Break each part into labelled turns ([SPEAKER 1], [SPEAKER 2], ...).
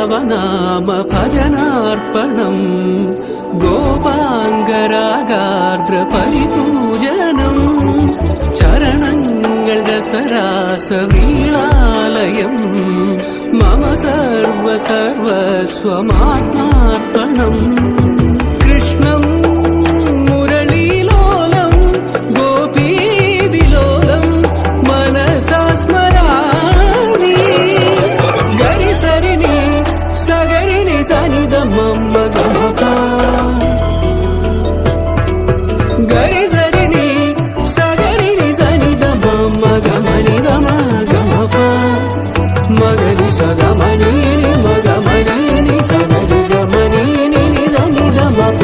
[SPEAKER 1] തവ നാമ ഭജനാർപ്പണം ഗോപാംഗരാഗാർദ്ര പരിപൂജനം ചരണങ്ങൾ രസരാസവീളാലയം മമ സർവസ്വമാത്മാർപ്പണം കൃഷ്ണം മുരളീലോലം ഗോപീവിലോലം മനസാ സ്മരാമി ഗരി സരിണി സഗരിണി സനിധ മമ്മ ഗമപ ഗരി സരിണി സഗരിണി സനിധ മമ്മ ഗമനി ഗമ ഗമപ മഗരി സഗമനി മഗമനി സഗരി ഗമനി സനിധ മപ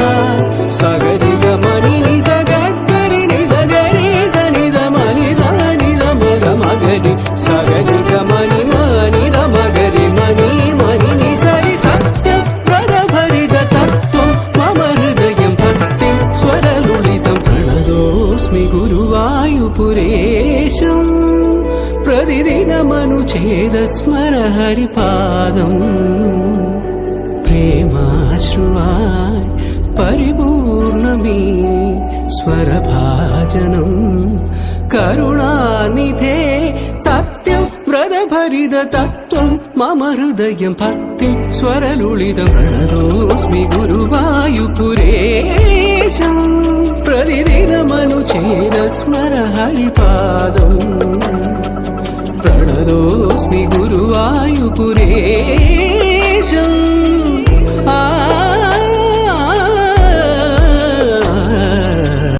[SPEAKER 1] സഗരി ഗമനി സഗരി സഗരി സനിധ മനി സനിധ മഗ മഗരി സഗരി ഗമനി മനി മഗരി മനി മനി സരി സത്യപ്രദഭരിത തത്വം മമ ഹൃദയം ഭക്തിം സ്വരലുളിതം പ്രണതോസ്മി ഗുരുവായൂപുരേശം പ്രതിദിനമനുഛേദസ്മര ഹരിപാദം പ്രേമാശ്രുവായി പരിപൂർണമീ സ്വരഭാജനം കരുണാനിധേ സത്യം വ്രതഭരിത തത്വം മമ ഹൃദയം ഭക്തിം സ്വരലുളിതം പ്രണതോസ്മി ഗുരുവായൂപുരേശം പ്രതിദിനമനുഛേദസ്മര ഹരിപാദം പ്രണതോസ്മി ഗുരുവായൂപുരേശം